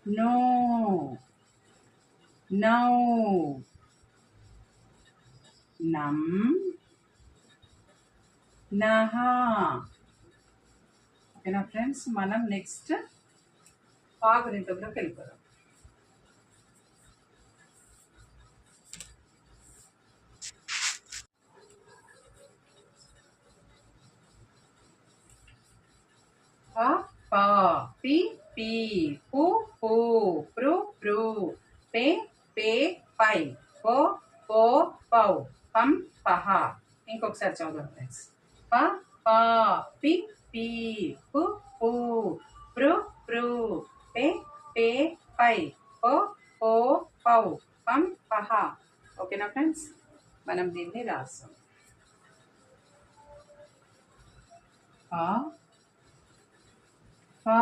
no, no, nam, naha. ఓకేనా friends, మనం next పా గుణితంలోకి వెళ్ళిపోదాం. ప పా, పి పీ, పు పూ, ప్రు ప్రు, పే పే పై, పో పో పౌ, పం పహ. ఇంకొకసారి చదువు ఫ్రెండ్స్. ప పా, పి పీ, పు పూ, ప్రు ప్రు, పే పే పై, పో పో పౌ, పం పహ. ఓకేనా ఫ్రెండ్స్, మనం దీన్ని రాస్తాం. పా పా,